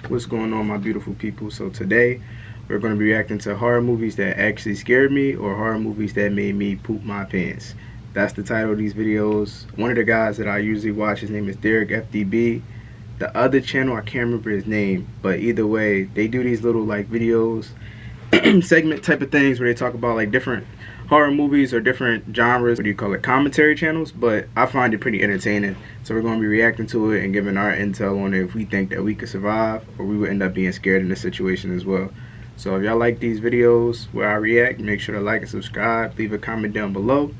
What's going on, my beautiful people? So today we're going to be reacting to horror movies that actually scared me or horror movies that made me poop my pants. That's the title of these videos. One of the guys that I usually watch, his name is Derek FDB. The other channel, I can't remember his name, but either way, they do these little like videos, segment type of things where they talk about like different horror movies or different genres. What do you call it? Commentary channels. But I find it pretty entertaining. So we're going to be reacting to it and giving our intel on it if we think that we could survive or we would end up being scared in this situation as well. So if y'all like these videos where I react, make sure to like and subscribe. Leave a comment down below.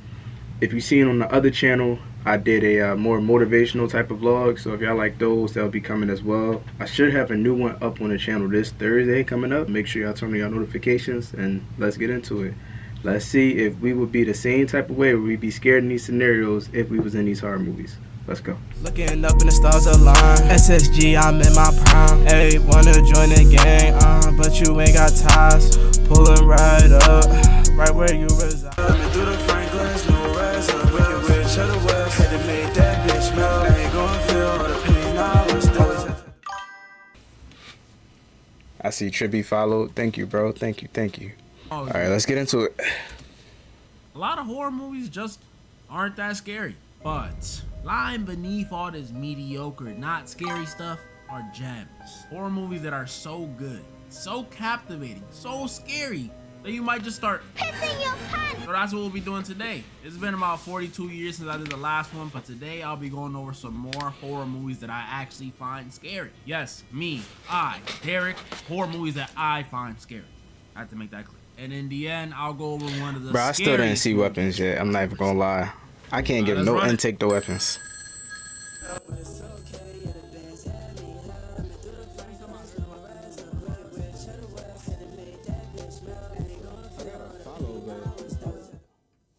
If you've seen on the other channel, I did a more motivational type of vlog, so if y'all like those, they'll be coming as well. I should have a new one up on the channel this Thursday coming up. Make sure y'all turn on y'all notifications and let's get into it. Let's see if we would be the same type of way where we'd be scared in these scenarios if we was in these horror movies. Let's go. Looking up and the stars align. SSG, I'm in my prime. Hey, wanna join the gang, but you ain't got ties. Pulling right up, right where you reside. Through the Franklin's, no rest. Wicked witch of the West. Had to make that bitch smell. Ain't gonna feel the pain I was doing. I see Trippy followed. Thank you, bro. Thank you. Oh, Alright, let's get into it. a lot of horror movies just aren't that scary, but lying beneath all this mediocre, not scary stuff are gems. Horror movies that are so good, so captivating, so scary that you might just start pissing your pants. So that's what we'll be doing today. It's been about 42 years since I did the last one, but today I'll be going over some more horror movies that I actually find scary. Yes, me, Derek, horror movies that I find scary. I have to make that clear. And in the end, I'll go over one of the Bro, I still didn't see weapons yet. I'm not even gonna lie. I can't give no intake to weapons.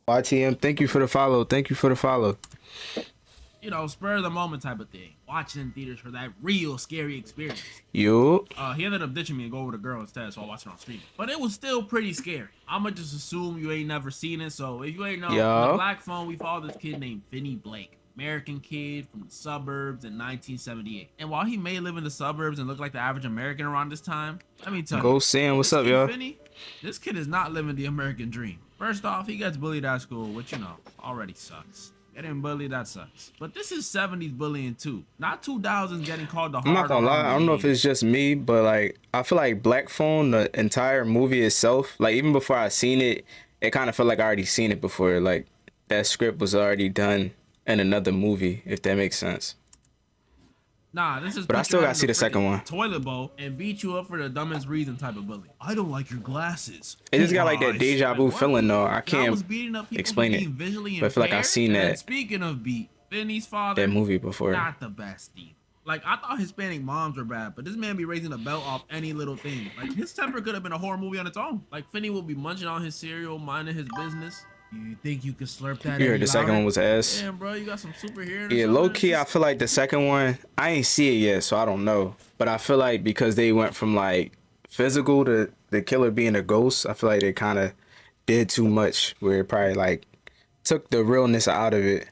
YTM, thank you for the follow. Thank you for the follow. You know, spur of the moment type of thing. Watching in theaters for that real scary experience. Yo. He ended up ditching me and go with a girl instead, so I watched it on stream. But it was still pretty scary. I'ma just assume you ain't never seen it. So if you ain't know, on the Black Phone, we follow this kid named Finney Blake. American kid from the suburbs in 1978. And while he may live in the suburbs and look like the average American around this time, let me tell you. Go Sam, what's up, y'all? This kid is not living the American dream. First off, he gets bullied at school, which, you know, already sucks. Getting bullied, that sucks. But this is 70s bullying too. Not 2000s getting called the hard. I'm not gonna lie, I don't know if it's just me, but like I feel like Black Phone, the entire movie itself, like even before I seen it, it kind of felt like I already seen it before. Like that script was already done in another movie, if that makes sense. Nah, this is. But I still gotta see the second one. Toilet bowl and beat you up for the dumbest reason type of bully. I don't like your glasses. It just got like that deja vu feeling though. I can't explain it. But I feel like I've seen that. Speaking of beat, Finney's father. That movie before. Not the best either. Like, I thought Hispanic moms were bad, but this man be raising a belt off any little thing. Like, his temper could have been a horror movie on its own. Like, Finney will be munching on his cereal, minding his business. You think you could slurp that? You heard the second one was ass. Damn, bro, you got some super hearing. Yeah, low key, I feel like the second one, I ain't see it yet, so I don't know. But I feel like because they went from like physical to the killer being a ghost, I feel like they kind of did too much, where it probably like took the realness out of it.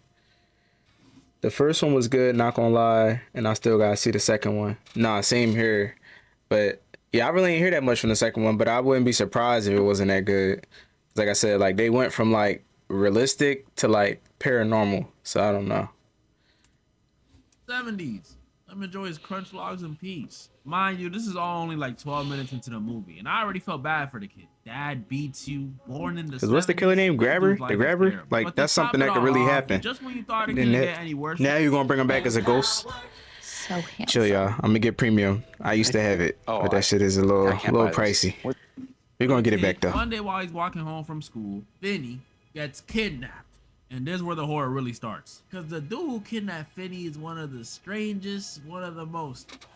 The first one was good, not gonna lie, and I still gotta see the second one. Nah, same here. But yeah, I really ain't hear that much from the second one, but I wouldn't be surprised if it wasn't that good. Like I said, like they went from like realistic to like paranormal, so I don't know. 70s. Let me enjoy his crunch logs in peace. Mind you, this is all only like 12 minutes into the movie, and I already felt bad for the kid. Dad beats you, born in the 70s. What's the killer name? Grabber? The Grabber? Like that's something that could really happen. Just when you thought it couldn't get any worse. Now you're gonna bring him back as a ghost? So handsome. Chill, y'all. I'm gonna get premium. I used to have it, but that shit is a little pricey. We're gonna get it back though. One day while he's walking home from school, Finney gets kidnapped. And this is where the horror really starts. Because the dude who kidnapped Finney is one of the strangest, one of the most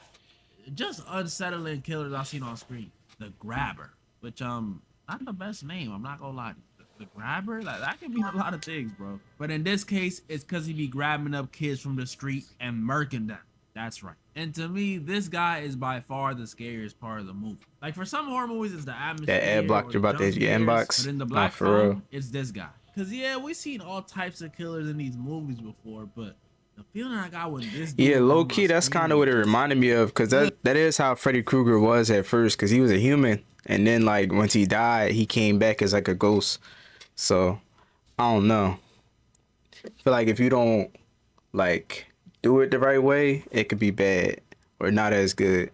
just unsettling killers I've seen on screen. The Grabber. Which, not the best name, I'm not gonna lie. The Grabber? Like, that can mean a lot of things, bro. But in this case, it's because he be grabbing up kids from the street and murking them. That's right. And to me, this guy is by far the scariest part of the movie. Like, for some horror movies, it's the atmosphere. That ad block, you're about to hit your inbox. But in the Black Phone, it's this guy. Because, yeah, we've seen all types of killers in these movies before, but The feeling I got with this dude Yeah, on low my key, that's screen kind of what it was reminded me of, because that is how Freddy Krueger was at first, because he was a human, and then like once he died, he came back as like a ghost. So I don't know. I feel like if you don't like do it the right way, it could be bad or not as good.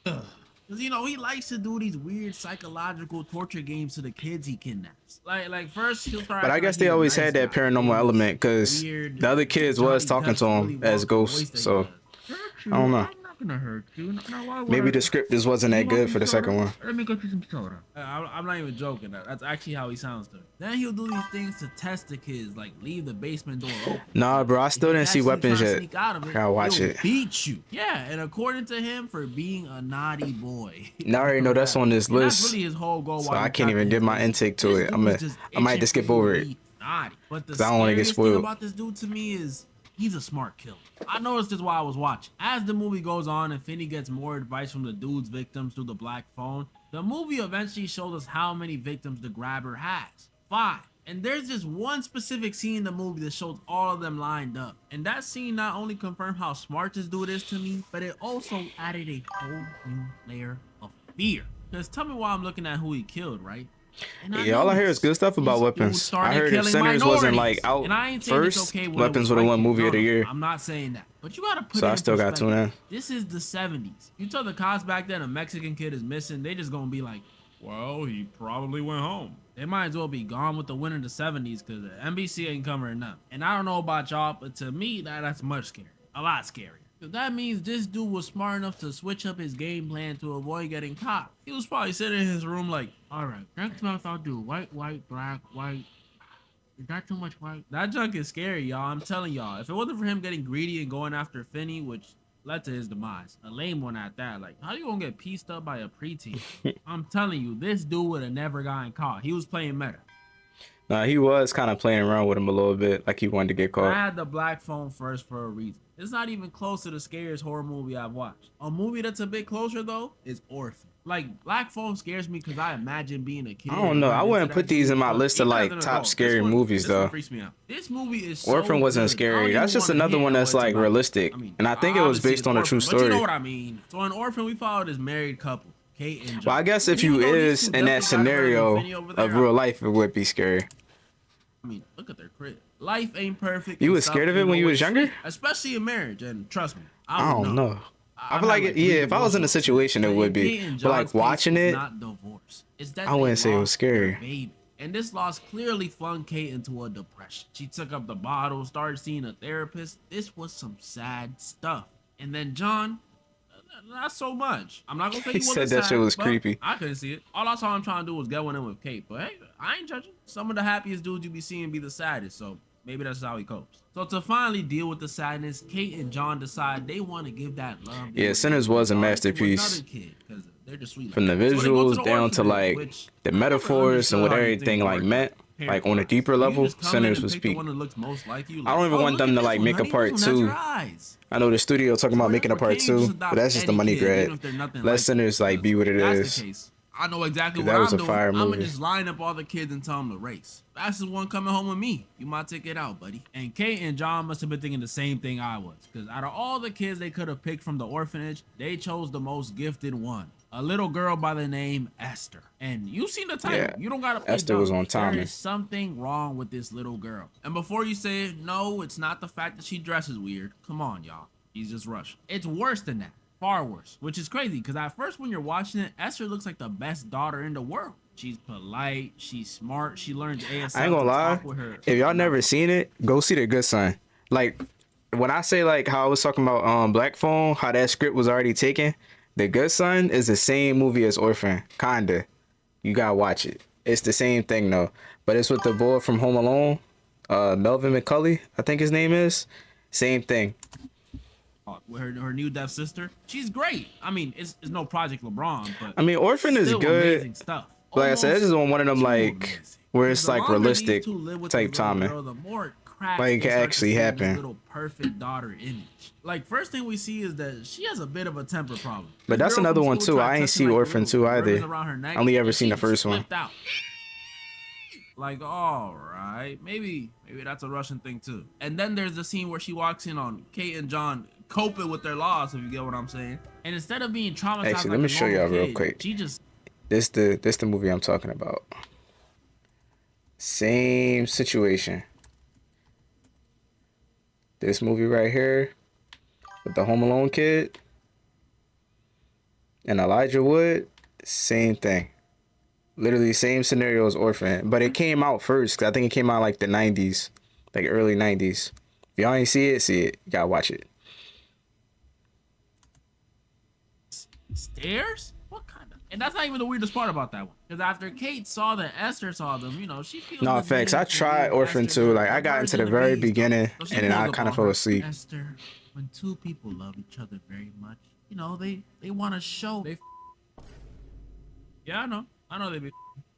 Cause you know he likes to do these weird psychological torture games to the kids he kidnaps. Like first he'll start. But I acting guess like they he's a always nice had that guy. Then paranormal this element, because weird the other kids was Johnny talking to Depp's Willy him as Wonka voice ghosts. that he So does. Hurt I you? don't know. I'm not gonna hurt you. Now, why would Maybe I? the script just wasn't that You want good some for the second soda? one. Let me get you some soda. I'm not even joking. That's actually how he sounds to me. Then he'll do these things to test the kids, like leave the basement door open. Nah, bro, I If still you didn't see catch him weapons trying to yet. sneak out of I it, gotta watch he'll it. beat you. Yeah, and according to him, for being a naughty boy. Now I already know that's on this And that's list, really his whole goal. so While I you can't even captain give his my mission. intake to This it. dude was just I might itching just for skip you over to it. be naughty. But the 'Cause I don't wanna get scariest thing spoiled. about this dude to me is he's a smart killer. I noticed this while I was watching. As the movie goes on and Finney gets more advice from the dude's victims through the black phone, the movie eventually shows us how many victims the grabber has. 5. And there's just one specific scene in the movie that shows all of them lined up. And that scene not only confirmed how smart this dude is to me, but it also added a whole new layer of fear. Because tell me why I'm looking at who he killed, right? And Yeah, all I hear is good stuff about this weapons. dude started I heard if killing Sinners wasn't like minorities. out And I ain't saying it's first, okay when it weapons was would have white won kids. movie of the year. I'm not saying that. But you gotta put So it I in still got perspective. 2 in. This is the 70s. You tell the cops back then a Mexican kid is missing, they just gonna be like, well, he probably went home. They might as well be gone with the wind of the 70s because the NBC ain't covering none. And I don't know about y'all, but to me, that's much scary. A lot scarier. So that means this dude was smart enough to switch up his game plan to avoid getting caught. He was probably sitting in his room like, alright, next month I'll do white, black, white. Is that too much white? That junk is scary, y'all. I'm telling y'all. If it wasn't for him getting greedy and going after Finney, which led to his demise, a lame one at that. Like, how you gonna get pieced up by a preteen? I'm telling you, this dude would have never gotten caught. He was playing meta. Nah, he was kind of playing around with him a little bit, like he wanted to get I caught. had the black phone first for a reason. It's not even close to the scariest horror movie I've watched. A movie that's a bit closer though is Orphan. Like, black phone scares me because I imagine being a kid. I don't know. I wouldn't put these in my list of like Even as an top adult, scary movies this one though. freaks me out. This movie is so Orphan wasn't good. I don't scary. even That's just wanna another hit one on that's what it's like about. realistic. I mean, And I think it was obviously based it's on a Orphan, true but you story. know what I mean. So in Orphan, we followed this married couple, Kate and John. Well, I guess if And you even though these is two in that definitely got better than scenario Finney over there, of real life, it would be scary. I mean, look at their crib. Life ain't perfect. You and was stuff scared of it ain't when you was always younger? sweet, especially in marriage. And trust me, I would don't know. I feel had like, three yeah, if I was in a divorces. situation, it And would be. Kate and But like John's case watching is it, not divorce. It's that I wouldn't they say it was lost scary. their baby. And this loss clearly flung Kate into a depression. She took up the bottle, started seeing a therapist. This was some sad stuff. And then John, not so much. I'm not gonna say He he wasn't said that sad, shit was but creepy. I couldn't see it. All I saw him trying to do was get one in with Kate. But hey, I ain't judging. Some of the happiest dudes you be seeing be the saddest. So maybe that's how he copes. So to finally deal with the sadness, Kate and John decide they want to give that love. Yeah, Sinners was a masterpiece. To another kid, 'cause they're just sweet. From the So they go to visuals the down to orphanage, like which the I never metaphors and understood what how you everything think like worked meant, out. like on a deeper You level, just come in Sinners and was pick the peak. one that looks most like you. I don't even Like, want oh, them look to at like this make a one, honey. part This one has 2. your eyes. I know the studio talking about making a part 2, but that's just a money grab. Let Sinners like be what it That's is. the case. I know exactly 'Cause what that was I'm a doing. fire I'm gonna movie. just line up all the kids and tell them to race. Fastest one coming home with me. You my ticket out, buddy. And Kate and John must have been thinking the same thing I was. Because out of all the kids they could have picked from the orphanage, they chose the most gifted one. A little girl by the name Esther. And you seen the title. Yeah, You don't gotta play Esther was dumb. on timing. There is something wrong with this little girl. And before you say, no, it's not the fact that she dresses weird. Come on, y'all. He's just Russian. It's worse than that. Far worse. Which is crazy, because at first when you're watching it, Esther looks like the best daughter in the world. She's polite, she's smart, she learns ASL. I ain't gonna to lie. talk with her. If y'all never seen it, go see The Good Son. Like when I say like how I was talking about Black Phone, how that script was already taken. The Good Son is the same movie as Orphan, kinda. You gotta watch it. It's the same thing though, but it's with the boy from Home Alone, Melvin McCulley, I think his name is. Same thing. With her new deaf sister. She's great. I mean, it's no Project LeBron, but I mean, Orphan is still good. amazing stuff. Like I said, this is Almost one of them too like amazing. where it's The like longer these realistic two live with type this little timing. girl, the more cracks Like, it they can start to actually see in this happen. Little perfect daughter image. Like first thing we see is that she has a bit of a temper problem. But The that's girl another from one school too. tried I ain't touching, see like, the Orphan little 2 either. ribbons around her neck, I only ever and seen she the first one. flipped out. Like, all right, maybe that's a Russian thing too. And then there's the scene where she walks in on Kate and John coping with their loss, if you get what I'm saying. And instead of being traumatized Actually, like let me a show normal y'all real kid, quick. she just This the movie I'm talking about. Same situation. This movie right here with the Home Alone kid and Elijah Wood, same thing. Literally same scenario as Orphan, but it came out first. 'Cause I think it came out like the 90s, like early 90s. If y'all ain't see it, you gotta watch it. stairs? What kind of? And that's not even the weirdest part about that one. Because after Kate saw that Esther saw them, you know, she feels No, the effects. need I to tried give Orphan Esther too. Like I got into the very beginning, So she and then pulls I up kind of on fell her. asleep. Esther, when two people love each other very much, you know, they want to show. Yeah, I know they be.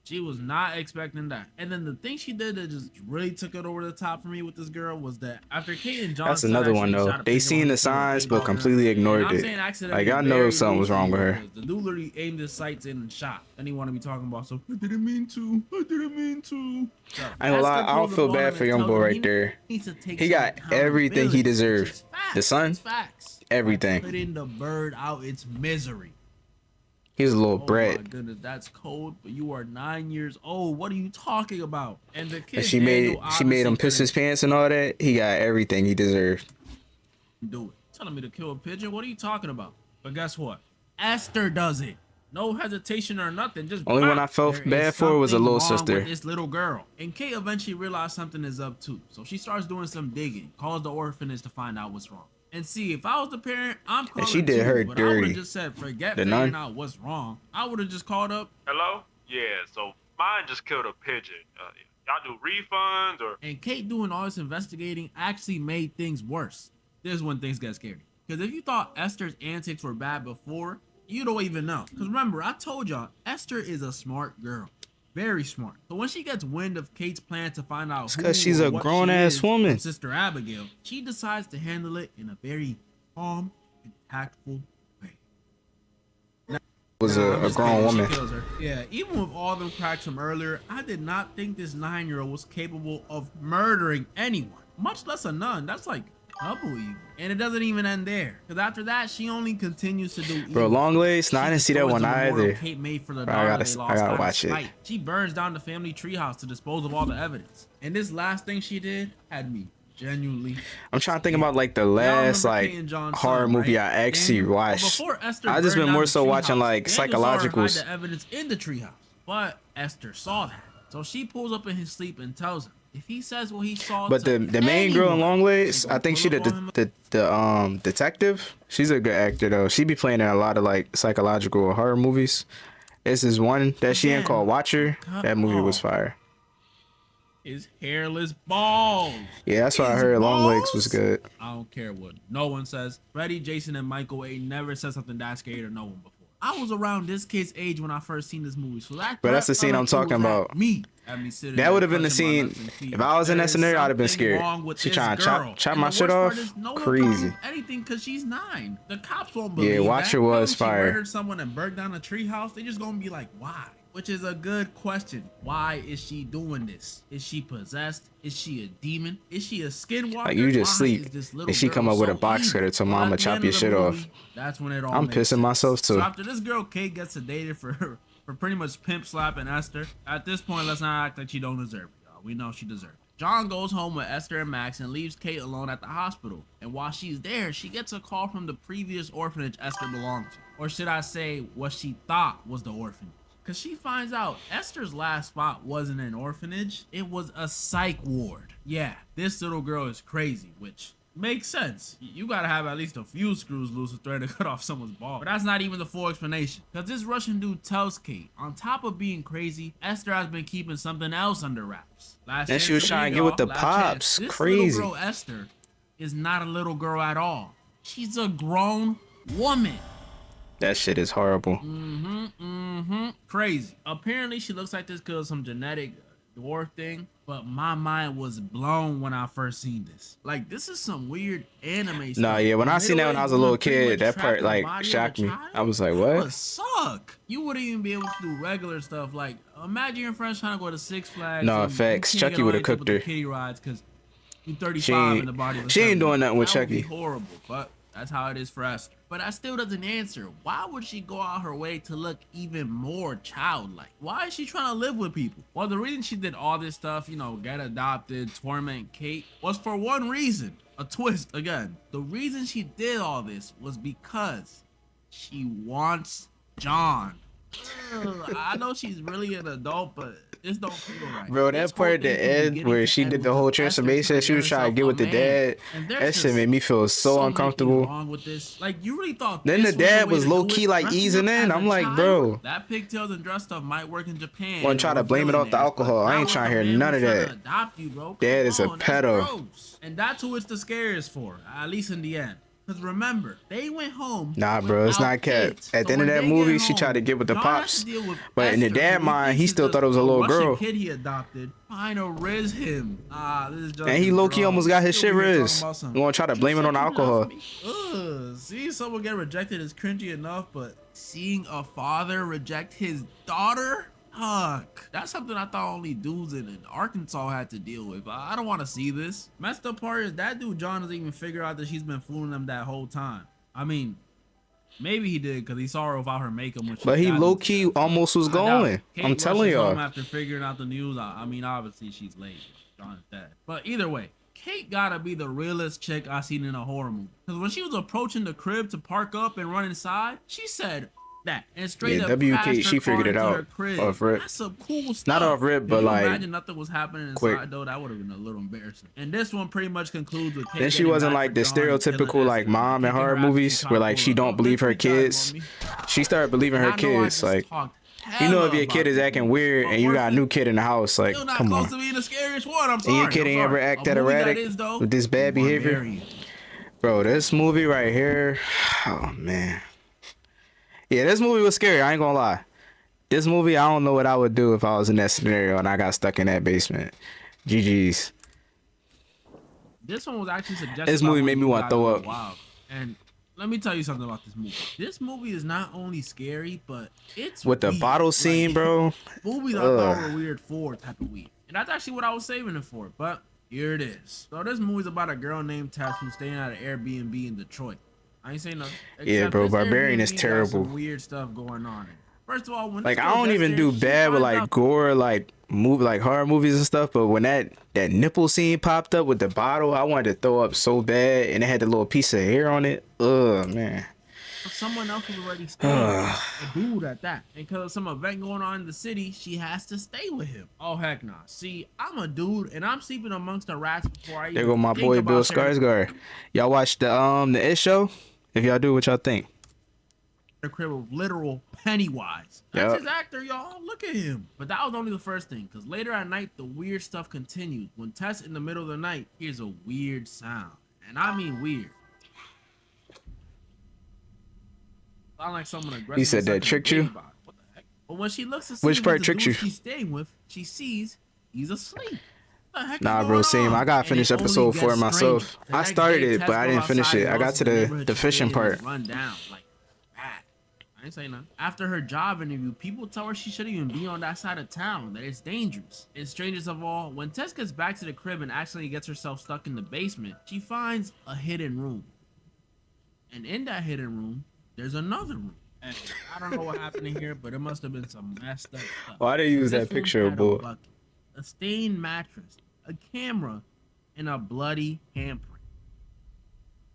She was not expecting that. And then the thing she did that just really took it over the top for me with this girl was that after Kate and John That's another one actually though. shot a They picture seen on the his finger, signs, Kate but does her. completely And ignored I'm it. saying accidentally, Like I know very something was wrong with loosely, her. because the dude literally aimed his sights in and shot. Then he want to be talking about, so I didn't mean to. I didn't mean to. So I ain't gonna lie, I don't feel bad for young boy right there. Needs to take He some got everything he accountability, which deserved. is facts. The son, It's facts. everything. Putting the bird out its misery. He's a little Oh brat. my goodness, that's cold. But you are 9 years old. What are you talking about? And the kid And she Daniel made him piss his pants and all that. He got everything he deserved. do it. Telling me to kill a pigeon? What are you talking about? But guess what? Esther does it. No hesitation or nothing. Just Only one I felt bad for was a little sister. With this little girl. And Kate eventually realized something is up too. So she starts doing some digging. Calls the orphanage to find out what's wrong. And see, if I was the parent, I'm calling she did too, her but I would dirty. have just said, forget The figuring nun? out what's wrong. I would have just called up. Hello? Yeah, so mine just killed a pigeon. Y'all do refunds or? And Kate doing all this investigating actually made things worse. This is when things get scary. Because if you thought Esther's antics were bad before, you don't even know. Because remember, I told y'all, Esther is a smart girl. Very smart. So when she gets wind of Kate's plan to find out who because she's or a what grown she ass is woman. from Sister Abigail, she decides to handle it in a very calm and tactful way. Was I'm a just grown kidding. woman. She kills her. Yeah, even with all them cracks from earlier, I did not think this 9-year-old was capable of murdering anyone, much less a nun. That's like double evil. And it doesn't even end there, because after that, she only continues to do evil. Bro, long legs. No, I She didn't see that destroys one the memorial either. Kate made for the Bro, I daughter they lost gotta out of watch it. spite. She burns down the family treehouse to dispose of all the evidence. And this last thing she did had me genuinely. I'm trying to think about like the Y'all last remember like Kate and John's horror son, movie right? I actually Daniel? Well, watched. before Esther I just burned been down more the so watching treehouse, like Daniel saw her hide psychologicals. the evidence in the treehouse, but Esther saw that, so she pulls up in his sleep and tells him if he says what he saw. But to the main girl in anyone, Long Legs, she I gonna think she pull the up on him. detective. She's a good actor though. She be playing in a lot of like psychological horror movies. This is one that she in Again, called Watcher. cut That movie was off fire. his hairless balls. Yeah, that's why I His heard Long Legs balls? was good. I don't care what no one says. Freddy, Jason, and Michael ain't never said something that scary to no one before. I was around this kid's age when I first seen this movie, so that. But that's the threat scene felt I'm like it talking was at about. Me, sitting That there would have been the clutching my scene. nuts and feet. If I was in There that is scenario, I'd have been something scared. wrong with She this trying to girl. chop And my the shit worst part off. is no one can Crazy. prove anything because she's 9. The cops won't believe that. Watcher Even was if fire. She murdered someone and burnt down a treehouse. They just gonna be like, why? Which is a good question. Why is she doing this? Is she possessed? Is she a demon? Is she a skinwalker? Like you just Why sleep is this little and she come girl up with a so box evil? cutter to Well, mama at the chop end your of the shit movie, off. That's when it all I'm makes pissing sense. myself too. So after this girl Kate gets sedated for pretty much pimp slapping Esther, at this point let's not act like she don't deserve it, y'all. We know she deserves it. John goes home with Esther and Max and leaves Kate alone at the hospital. And while she's there, she gets a call from the previous orphanage Esther belonged to. Or should I say, what she thought was the orphanage. Because she finds out Esther's last spot wasn't an orphanage, it was a psych ward. Yeah, this little girl is crazy, which makes sense. You gotta have at least a few screws loose to threaten to cut off someone's ball. But that's not even the full explanation. Because this Russian dude tells Kate, on top of being crazy, Esther has been keeping something else under wraps. And she was trying to get with the pops. This Crazy. little girl Esther is not a little girl at all. She's a grown woman. That shit is horrible. Crazy. Apparently she looks like this because of some genetic dwarf thing, but my mind was blown when I first seen this. Like, this is some weird anime stuff. Nah, yeah, when I seen that when I was a little kid, that part like like shocked me. I was like, what? Would suck. You wouldn't even be able to do regular stuff like, Imagine your friends trying to go to Six Flags. No, and facts. you can't Chucky get would on have cooked the her. kiddie rides because you're She 35 in the body of a ain't, she ain't 70. doing nothing with That would be Chucky. horrible, but that's how it is for us. But that still doesn't answer. Why would she go out her way to look even more childlike? Why is she trying to live with people? Well, the reason she did all this stuff, you know, get adopted, torment Kate, was for one reason. A twist again. The reason she did all this was because she wants John. I know she's really an adult, but this don't feel right. Bro, This that part whole at the thing from end beginning where to she end did was the whole just Esther transformation, trying she was trying to herself get a with the man. dad. And there's That shit just made me feel so many uncomfortable. things wrong with this. Like, you really thought Then this the was dad way was to do low-key, it? like, Dressing easing up in. as I'm a like, child? bro. That pigtails and dress stuff might work in Japan. Wanna try to or blame it off the billionaires, alcohol. but I ain't not trying to with a hear man none of who's trying that. to adopt you, bro. Dad Come is a on, that's pedo. gross. And that's who it's the scariest for, at least in the end. Because remember, they went home. Nah, bro, it's without not kept. kids. At the So end of when that they movie, get she tried to home, get with the John has pops. to deal with But in the Esther, dad who mind, thinks he is still just thought it was a little Russian girl. kid he adopted, trying to riz him. This is just And he low-key almost got his shit riz. You wanna try to blame it on the alcohol. Seeing someone get rejected is cringy enough, but seeing a father reject his daughter? Fuck. That's something I thought only dudes in Arkansas had to deal with. I don't want to see this. Messed up part is that dude John doesn't even figure out that she's been fooling him that whole time. I mean, maybe he did because he saw her without her makeup. When she But he got low-key into that. almost was I doubt going. it. Kate I'm telling rushes home y'all. after figuring out the news. I mean, obviously she's late. John's dead. But either way, Kate gotta be the realest chick I seen in a horror movie. Because when she was approaching the crib to park up and run inside, she said that and straight Yeah, up WK, crashed her she figured car it into out her crib. off rip. That's some cool stuff. Not off rip, but Can you like, imagine nothing was happening inside quick. though? That would have been a little embarrassing. And this one pretty much concludes with Kate. Then she getting wasn't back like for the John and killing stereotypical like Esther, mom in kicking her horror after movies she where tried like to she pull don't her. believe her Big big guys kids. on me. She started believing her And I know I kids. just Like, talked you know, if hella your kid about is this acting movie, weird but and you got a Orphan new kid in the house, like, still not come close on. to being the scariest one. I'm And sorry. your kid I'm ain't sorry. ever act A that movie erratic is, though, with this bad behavior. Barbarian. Bro, this movie right here, oh man. Yeah, this movie was scary, I ain't gonna lie. This movie, I don't know what I would do if I was in that scenario and I got stuck in that basement. GG's. This one was actually suggested. This by movie one made of me you wanna guys throw on up. Wild. And let me tell you something about this movie. This movie is not only scary, but it's With the weird. bottle scene, Like, bro. movies I thought were weird for type of weird. And that's actually what I was saving it for. But here it is. So this movie's about a girl named Tess who's staying at an Airbnb in Detroit. I ain't saying nothing. Yeah, Except bro, this Barbarian is Airbnb got terrible. some weird stuff going on. First of all, when Like, this I girl don't gets even there, do she bad with finds like out gore, like like horror movies and stuff. But when that nipple scene popped up with the bottle, I wanted to throw up so bad, and it had the little piece of hair on it. Ugh, man. someone else was already staying, a dude at that. And because of some event going on in the city, she has to stay with him. Oh heck nah. See, I'm a dude and I'm sleeping amongst the rats before I even There go my think boy about Bill sharing Skarsgård. Y'all watch the It Show? If y'all do, what y'all think? the crib of literal Pennywise. That's Yup. his actor, y'all. Look at him. But that was only the first thing, because later at night, the weird stuff continued. When Tess, in the middle of the night, hears a weird sound. And I mean weird. Sound like someone aggressive. He said that tricked you? What the heck? But when she looks to see Which who part the tricked dude you? she's staying with, she sees he's asleep. What the heck is Nah, bro, going same. on? I gotta And finish it only episode 4 gets myself. stranger. The I next started day, it, Tess but I goes didn't finish outside it. I and got goes to neighborhood the she fishing stayed in part. and run down like that. I ain't saying nothing. After her job interview, people tell her she shouldn't even be on that side of town, that it's dangerous. And strangest of all, when Tess gets back to the crib and accidentally gets herself stuck in the basement, she finds a hidden room. And in that hidden room, there's another room. And I don't know what happened in here, but it must have been some messed up stuff. Why they use This that room picture, had boy? a bucket, a stained mattress, a camera, and a bloody handprint.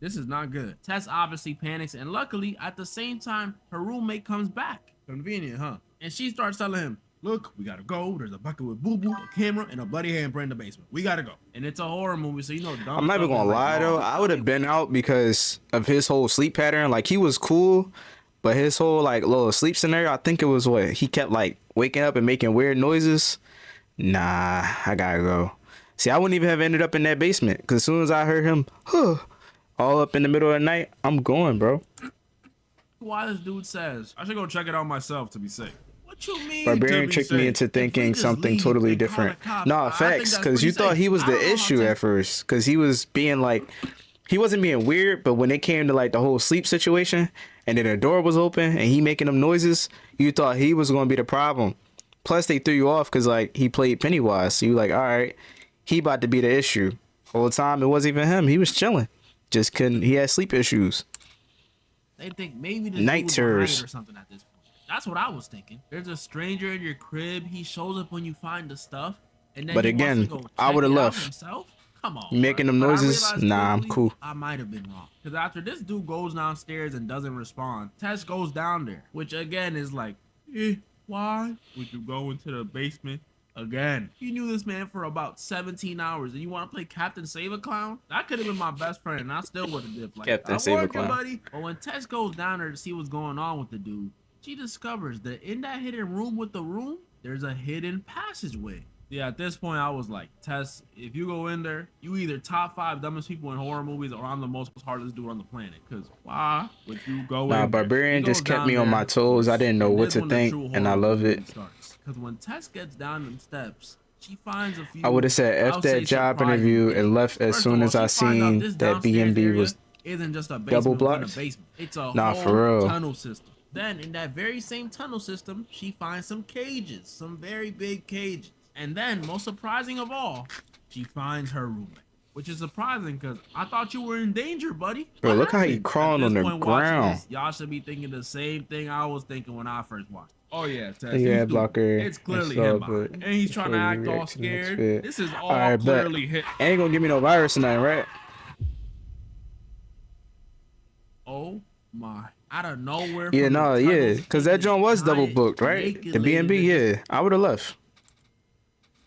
This is not good. Tess obviously panics, and luckily, at the same time, her roommate comes back. Convenient, huh? And she starts telling him, look, we gotta go. There's a bucket with boo-boo, a camera, and a bloody handprint in the basement. We gotta go. And it's a horror movie, so you know dumb I'm not even stuff is gonna like lie though. wrong. I would have been out because of his whole sleep pattern. Like, he was cool, but his whole like little sleep scenario, I think it was what he kept like waking up and making weird noises. Nah, I gotta go. See, I wouldn't even have ended up in that basement because as soon as I heard him, all up in the middle of the night, I'm going, bro. Why this dude says, I should go check it out myself to be safe. What you mean? Barbarian to be tricked me safe? into If we thinking just something leave totally and call different. the cops, Nah, I think facts, that's because you pretty thought safe. he was I don't the know how issue to- at first, because he was being like, he wasn't being weird, but when it came to like the whole sleep situation, and then the door was open and he making them noises, you thought he was gonna be the problem. plus they threw you off because like he played Pennywise, so you like, all right, he about to be the issue. Whole time it wasn't even him. He was chilling, just couldn't. He had sleep issues. They think maybe this Night dude was terrors. behind or something at this point. That's what I was thinking. There's a stranger in your crib. He shows up when you find the stuff, and then But he again, wants to go I check would've it out left. himself. Come on, You making bro. them But I noises? realized Nah, I'm quickly, cool. I might have been wrong. Because after this dude goes downstairs and doesn't respond, Tess goes down there, which again is like, why would you go into the basement again? You knew this man for about 17 hours, and you want to play Captain Save-A-Clown? That could have been my best friend, and I still would have dipped. Like, Captain I warned you, Save-A-Clown. buddy. But when Tess goes down there to see what's going on with the dude, she discovers that in that hidden room with the room, there's a hidden passageway. Yeah, at this point, I was like, Tess, if you go in there, you either top 5 dumbest people in horror movies or I'm the most heartless dude on the planet. Because why would you go in Nah, there? Barbarian He goes just kept down me on there, my toes. I didn't know and what this to when the think, true and I horror love movie it. starts. Because when Tess gets down them steps, she finds a few. I would have said I'll F say that job surprising interview things. and left as First soon of all, as I she finds out seen this that downstairs B&B area was isn't just a double basement within a blocked. basement. It's a Nah, whole for real. tunnel system. Then in that very same tunnel system, she finds some cages, some very big cages. And then, most surprising of all, she finds her roommate. Which is surprising because I thought you were in danger, buddy. Bro, What look how he happened? crawling At on this the point, watching ground. this, y'all should be thinking the same thing I was thinking when I first watched. Oh yeah, Tess, Yeah, you stupid. blocker. It's clearly It's all him behind. good. And he's trying to Before you act all react to the next scared. bit. This is all Alright, bet. clearly hit. Ain't gonna give me no virus tonight, right? Oh my. Out of nowhere. Yeah, from the no, tunnels, yeah, because that this joint was double giant booked, right? naked The lady B&B, that yeah, I would have left.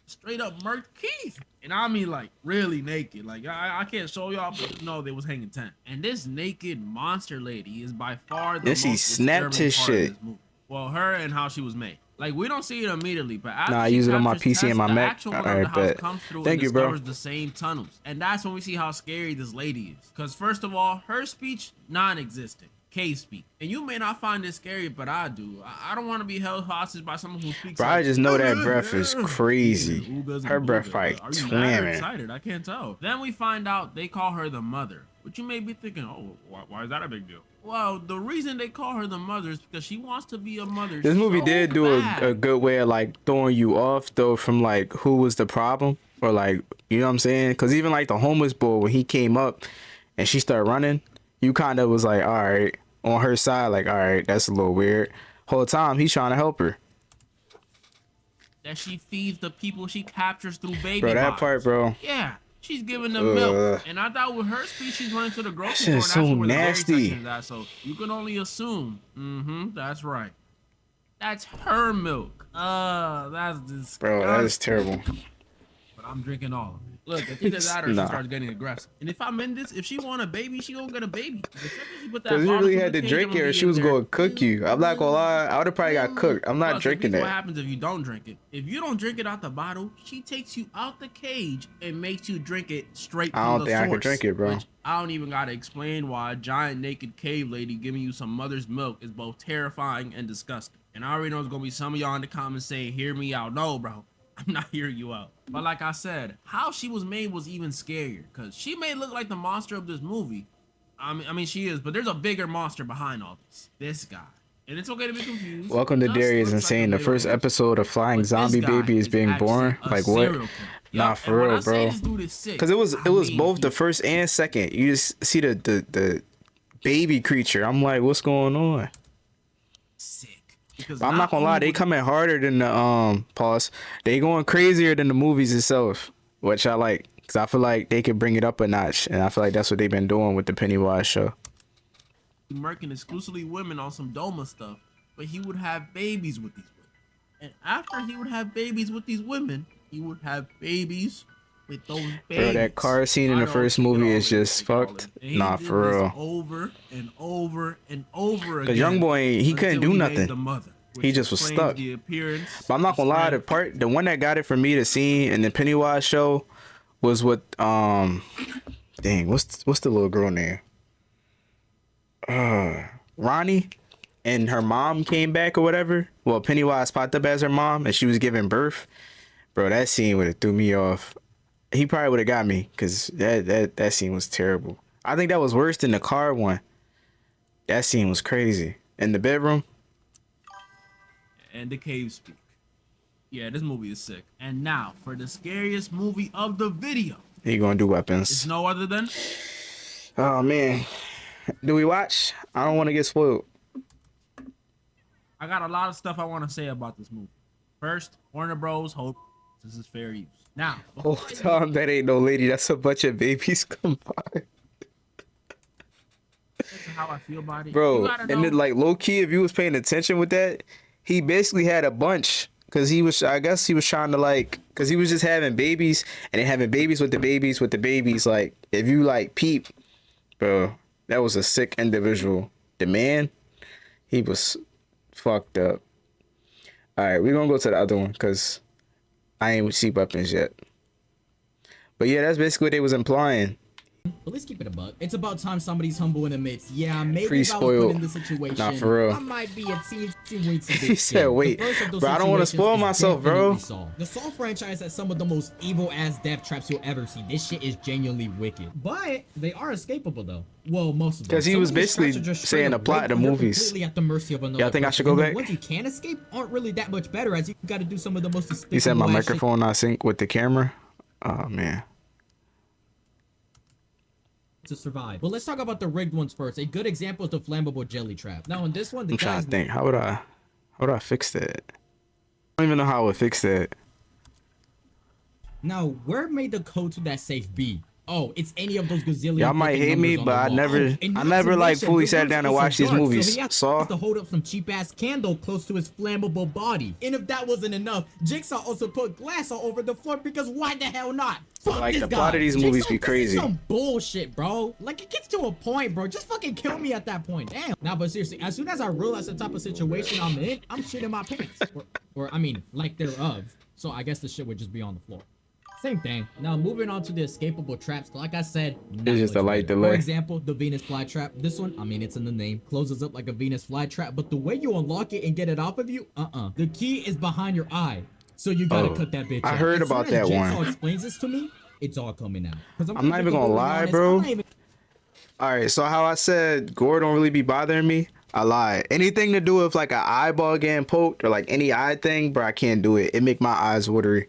straight up murked Keith. And I mean like really naked. Like I can't show y'all, but no, they was hanging 10. And this naked monster lady is by far the Then she most snapped disturbing his part of shit. this movie. Well, her and how she was made. Like we don't see it immediately, but after Nah, I she use it on my captures PC and Tess, my the Mac. actual owner Alright, of the house bet. comes through Thank and you, bro. discovers the same tunnels. And that's when we see how scary this lady is. Because first of all, her speech non-existent. Cave speak. And you may not find this scary, but I do. I don't want to be held hostage by someone who speaks. Bro, I just know that breath is crazy. Her breath like Are you mad or slamming. excited? I can't tell. Then we find out they call her the mother, which you may be thinking, oh, why is that a big deal? Well, the reason they call her the mother is because she wants to be a mother. This movie so did do bad. a good way of like throwing you off though from like who was the problem or like, you know what I'm saying? Because even like the homeless boy, when he came up and she started running, you kind of was like, all right, on her side, like, all right, that's a little weird. Whole time he's trying to help her. That she feeds the people she captures through baby Bro, that bottles. part, bro. Yeah, she's giving them milk. And I thought with her speech, she's running to the grocery store. And shit's that's so where the dairy nasty. section is at. So you can only assume. That's right. That's her milk. That's disgusting. Bro, that is terrible. But I'm drinking all of it. Look, if either that or Nah. she starts getting aggressive. And if I'm in this, if she want a baby, she gonna get a baby. The second she put that Because you bottle really through had the to cage, I'm drink it gonna or be she in was there. going to cook you. I'm not going to lie. I would have probably got cooked. I'm not Plus, drinking What that. happens if you don't drink it? If you don't drink it out the bottle, she takes you out the cage and makes you drink it straight from I don't the think source. I can drink it, bro. Which I don't even gotta explain why a giant naked cave lady giving you some mother's milk is both terrifying and disgusting. And I already know there's gonna be some of y'all in the comments saying, "Hear me out." No, bro. I'm not hearing you out. But like I said, how she was made was even scarier. Because she may look like the monster of this movie. I mean, she is. But there's a bigger monster behind all this. This guy. And it's okay to be confused. Welcome to Just Darius looks Insane. like The a first little episode of Flying But this Zombie guy Baby is being actually born. a Like serial what? killer. Nah, Yup, for and when real, I say bro. this dude is sick, Because it was I mean both the he's first and second. You just see the baby creature. I'm like, what's going on? sick. Because But I'm not gonna lie, they coming harder than the pause. They going crazier than the movies itself, which I like. Cause I feel like they could bring it up a notch, and I feel like that's what they've been doing with the Pennywise show. murking exclusively women on some Doma stuff, but he would have babies with these women. And after he would have babies with these women, he would have babies with those babies. Bro, that car scene in I the know, first you movie know, is just they call fucked. it. And he Nah, did for this real. over and over and over again. Cause young boy, he couldn't until do he made nothing. the mother, He which just was explains stuck. The appearance, But I'm not gonna lie, the one that got it for me to see in the Pennywise show was with dang, what's the little girl name? Ronnie, and her mom came back or whatever. Well, Pennywise popped up as her mom and she was giving birth. Bro, that scene would have threw me off. He probably would have got me because that scene was terrible. I think that was worse than the car one. That scene was crazy. In the bedroom. and the cave speak. Yeah, this movie is sick. And now for the scariest movie of the video. He gonna do It's weapons. no other than Oh man, do we watch? I don't want to get spoiled. I got a lot of stuff I want to say about this movie. First, Warner Bros. Hope this is fair use. Now, Oh, Tom, that ain't no lady. That's a bunch of babies combined. that's how I feel about it. Bro, You gotta and then know- like low key, if you was paying attention with that, he basically had a bunch because he was, I guess he was trying to like, because he was just having babies and then having babies with the babies with the babies. Like, if you like peep, bro, that was a sick individual. The man, he was fucked up. All right, we're gonna go to the other one because I ain't see weapons yet. But yeah, that's basically what they was implying. But let's keep it a buck. It's about time somebody's humble in the midst. Yeah, maybe if I was Pre-spoiled. put in this situation, Nah, for real. I might be a teensy weensy He bit said, scared. wait, The first of those bro, I don't wanna situations spoil is myself, bro. definitely Saw. The Saw franchise has some of the most evil ass death traps you'll ever see. This shit is genuinely wicked. But they are escapable though. Well, most of them. 'Cause he Some was of these basically traps are just straight saying the up plot of rape the and you're movies. completely at the mercy of another Y'all think I person. should go And the back? ones you can escape aren't really that much better, as you gotta do some of the most despicable You said my ass shit microphone not sync with the camera. Oh man. to survive. Well, let's talk about the rigged ones first. A good example is the flammable jelly trap. Now, in this one, the I'm trying guy's to think. How would I fix that? I don't even know how I would fix that. Now, where may the code to that safe be? Oh, it's any of those gazillion. Y'all might fucking hate me, numbers on but I the wall. never- And I not never, to like, mention, fully the sat dude down and is watched so these dark, movies. So he has Saw? to hold up some cheap ass candle close to his flammable body. And if that wasn't enough, Jigsaw also put glass all over the floor because why the hell not? Fuck Like, this the guy. plot of these movies be Jigsaw, this is crazy. some bullshit, bro. Like, it gets to a point, bro. Just fucking kill me at that point. Damn. Nah, but seriously, as soon as I realize the type of situation I'm in, I'm shitting my pants. Or I mean, like thereof. So I guess the shit would just be on the floor. Same thing. Now moving on to the escapable traps. Like I said, not It's just much a light better. delay. For example, the Venus flytrap. This one, I mean, it's in the name, closes up like a Venus flytrap, but the way you unlock it and get it off of you, the key is behind your eye. So you gotta Oh, cut that bitch I out. heard As soon about as that Jigsaw one. explains this to me, it's all coming out. 'Cause I'm not even be gonna completely lie, honest, bro. I'm not even All right, so how I said gore don't really be bothering me, I lied. Anything to do with like an eyeball getting poked or like any eye thing, bro, I can't do it. It make my eyes watery.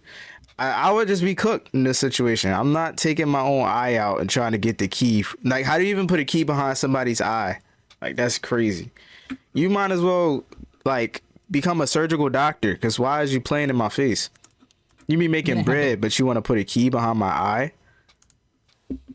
I would just be cooked in this situation. I'm not taking my own eye out and trying to get the key. Like, how do you even put a key behind somebody's eye? Like, that's crazy. You might as well like become a surgical doctor, because why is you playing in my face? You be making bread, but you want to put a key behind my eye?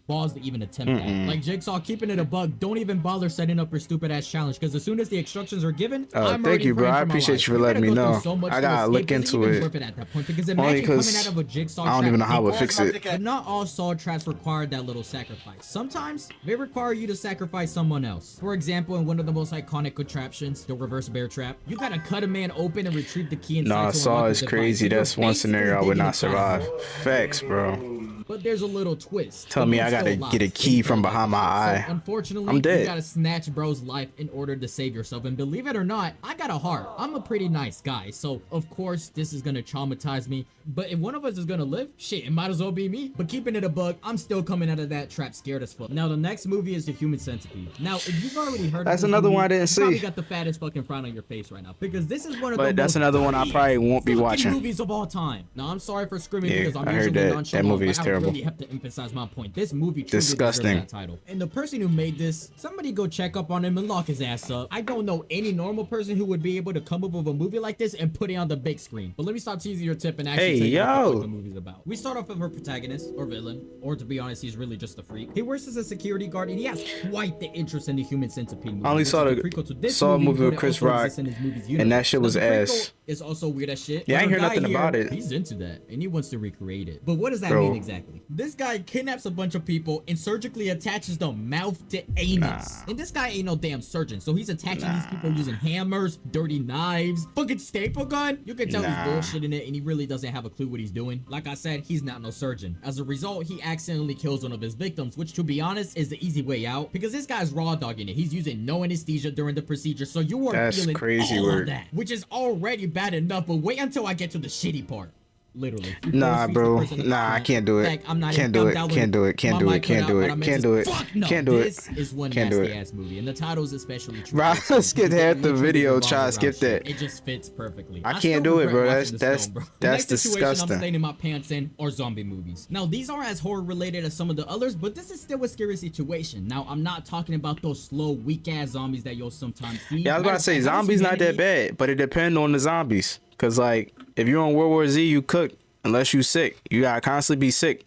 balls to even attempt that. Like Jigsaw, keeping it a bug, don't even bother setting up your stupid ass challenge, because as soon as the instructions are given, I'm thank already you, bro. praying I for my appreciate life. you for letting me gotta go know. through so much I to gotta escape. look Is into even it. worth it at that point, because Only imagine coming 'cause out of a Jigsaw I don't trap, even know how I would they fix it. But not all Saw traps require that little sacrifice. Sometimes they require you to sacrifice someone else. For example, in one of the most iconic contraptions, the reverse bear trap, you gotta cut a man open and retrieve the key inside. Nah, to Saw unlock is the device. crazy. So you're That's one scenario I basically would digging not inside survive. of him. Facts, bro. But there's a little twist. Tell The me bug I gotta still get a lies. key It's from built behind like my that. eye. So unfortunately, I'm dead. you gotta snatch bro's life in order to save yourself. And believe it or not, I got a heart. I'm a pretty nice guy. So of course, this is gonna traumatize me. But if one of us is gonna live, shit, it might as well be me. But keeping it a bug, I'm still coming out of that trap scared as fuck. Now the next movie is The Human Centipede. Now, if you've already heard That's of this another movie, one I didn't you probably see. got the fattest fucking frown on your face right now, because this is one of the But that's most another one I dirty probably won't be fucking watching. movies of all time. Now I'm sorry for screaming, Yeah, because I'm I heard usually that. nonchalant, That movie but is I terrible. really have to emphasize my point. This movie truly Disgusting. deserves that title. And the person who made this, somebody go check up on him and lock his ass up. I don't know any normal person who would be able to come up with a movie like this and put it on the big screen. But let me stop teasing your tip and actually Hey, tell you what the yo. fuck the movie's about. We start off with our protagonist, or villain, or to be honest, he's really just a freak. He works as a security guard, and he has quite the interest in the Human Centipede movie. I only which saw is the- prequel to this saw a movie but with it Chris also Rock, exists in his movie's and universe. that shit was Now, the prequel ass. is also weird as shit. Yeah, I but ain't our hear guy nothing here, about it. He's into that, and he wants to recreate it. But what does that Bro. mean exactly? This guy kidnaps a bunch of people and surgically attaches the mouth to anus. And this guy ain't no damn surgeon, so he's attaching these people using hammers, dirty knives, fucking staple gun. You can tell Nah. he's bullshitting it, and he really doesn't have a clue what he's doing. Like I said, he's not no surgeon. As a result, he accidentally kills one of his victims, which to be honest is the easy way out, because this guy's raw dogging it. He's using no anesthesia during the procedure, so you are That's feeling crazy all work. of that, which is already bad enough. But wait until I get to the shitty part. Literally. You Nah, first bro. feast the person in the Nah, I front. can't do In it. fact, I'm not Can't even, do I'm it. down Can't do it. Can't do it. Can't do it. Can't do it. Fuck no. Can't do it. This is one Can't do nasty it. ass movie, and the title is especially true. Bro, I skipped half the Literally video. revolves Try to around skip shit. that. It just fits perfectly. I still can't do it, regret bro. watching this film, bro. The That's next situation I'm disgusting. staining my pants in are zombie movies. Now, these aren't as horror related as some of the others, but this is still a scary situation. Now, I'm not talking about those slow, weak ass zombies that you'll sometimes see. Yeah, I was about to say zombies not that bad, but it depends on the zombies. Cause like if you're on World War Z, you cook unless you sick. You gotta constantly be sick.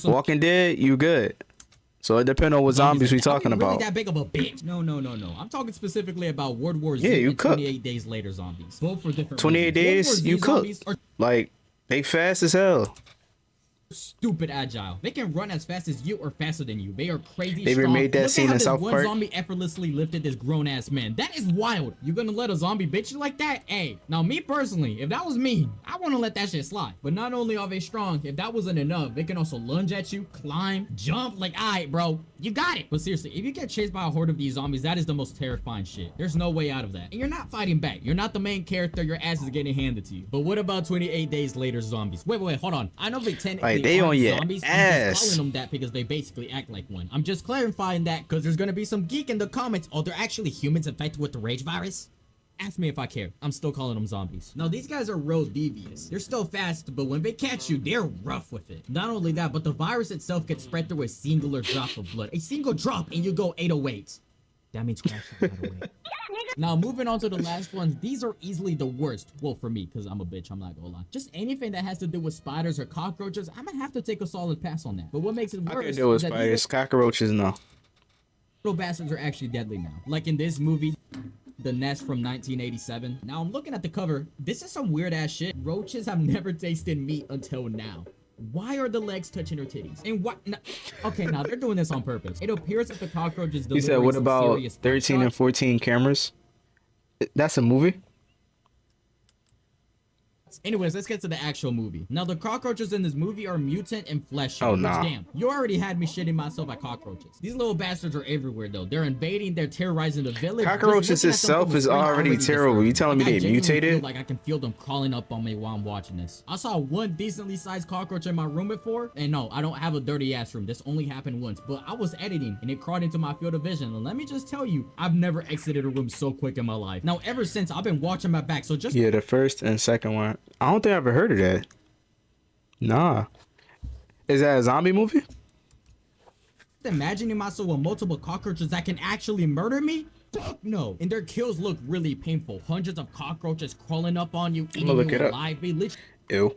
Walking Dead, you good. So it depends on what zombies we talking about. Really that big of a bitch? No. I'm talking specifically about World War Z. Yeah, you and cook. 28 Days Later zombies. Both for different 28 reasons. days, you cook. Like they fast as hell. Stupid agile. They can run as fast as you or faster than you. They are crazy They strong. remade that Look scene at how in this South one Park. zombie effortlessly lifted this grown ass man. That is wild. You gonna let a zombie bitch you like that? Hey, now me personally, if that was me, I wanna let that shit slide. But not only are they strong, if that wasn't enough, they can also lunge at you, climb, jump. Like, alright, bro, you got it. But seriously, if you get chased by a horde of these zombies, that is the most terrifying shit. There's no way out of that. And you're not fighting back. You're not the main character. Your ass is getting handed to you. But what about 28 Days Later zombies? Wait, hold on. I know they technically Like, they aren't on your zombies. I'm ass. just calling them that because they basically act like one. I'm just clarifying that because there's gonna be some geek in the comments. Oh, they're actually humans infected with the rage virus? Ask me if I care. I'm still calling them zombies. Now, these guys are real devious. They're still fast, but when they catch you, they're rough with it. Not only that, but the virus itself gets spread through a singular drop of blood. A single drop and you go 808. That means crash right away. Now, moving on to the last ones, these are easily the worst. Well, for me, because I'm a bitch, I'm not gonna lie. Just anything that has to do with spiders or cockroaches, I'm gonna have to take a solid pass on that. But what makes it worse I can deal with is that spiders. Cockroaches, no. little bastards are actually deadly now. Like in this movie, The Nest from 1987. Now, I'm looking at the cover. This is some weird ass shit. Roaches have never tasted meat until now. Why are the legs touching her titties? And what? Okay, now they're doing this on purpose. It appears that the cockroach is He delivering said, what some about serious 13 and shots. 14 cameras? That's a movie? Anyways, let's get to the actual movie. Now, the cockroaches in this movie are mutant and fleshy. Oh, which, nah. damn, you already had me shitting myself at cockroaches. These little bastards are everywhere, though. They're invading, they're terrorizing the village. Cockroaches Just looking at them itself from a is screen already terrible. You telling me I they genuinely feel mutated? like I can feel them crawling up on me while I'm watching this. I saw one decently sized cockroach in my room before, and no, I don't have a dirty ass room. This only happened once, but I was editing, and it crawled into my field of vision, and let me just tell you, I've never exited a room so quick in my life. Now, ever since, I've been watching my back, so just Yeah, the first and second one. I don't think I ever heard of that. Nah. Is that a zombie movie? imagining myself with multiple cockroaches that can actually murder me? Fuck no. And their kills look really painful. Hundreds of cockroaches crawling up on you, eating look you it up. alive. They literally Ew.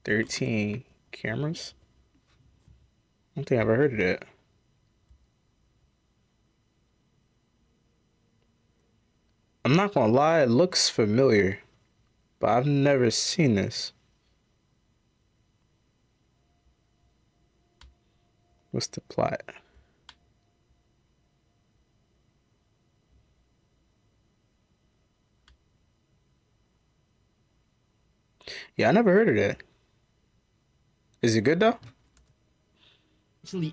13 cameras? I don't think I ever heard of that. I'm not gonna lie, it looks familiar, but I've never seen this. What's the plot? Yeah, I never heard of that. Is it good though?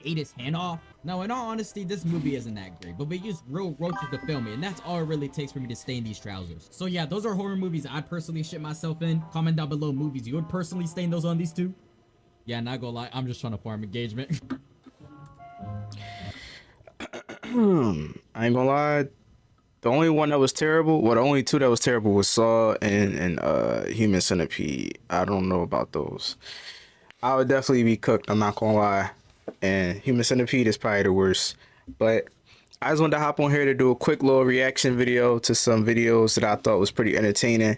ate his hand off. Now, in all honesty, this movie isn't that great, but we used real roaches to film it, and that's all it really takes for me to stain these trousers. So yeah, those are horror movies I'd personally shit myself in. Comment down below movies you would personally stain those on these two. Yeah, not gonna lie, I'm just trying to farm engagement. I ain't gonna lie. The only one that was terrible, well, the only two that was terrible was Saw and Human Centipede. I don't know about those. I would definitely be cooked, I'm not gonna lie. And Human Centipede is probably the worst. But I just wanted to hop on here to do a quick little reaction video to some videos that I thought was pretty entertaining.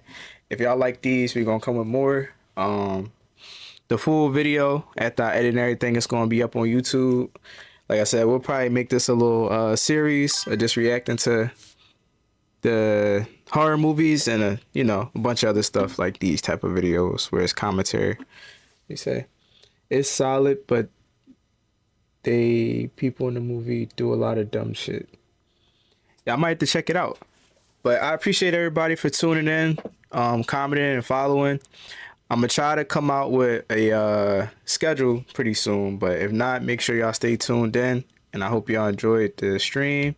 If y'all like these, we're gonna come with more. The full video, after I edit and everything, is gonna be up on YouTube. Like I said, we'll probably make this a little series of just reacting to the horror movies and you know, a bunch of other stuff like these type of videos where it's commentary. You say it's solid, but people in the movie do a lot of dumb shit. Yeah, I might have to check it out. But I appreciate everybody for tuning in, commenting and following. I'm gonna try to come out with a schedule pretty soon, but if not, make sure y'all stay tuned in, and I hope y'all enjoyed the stream.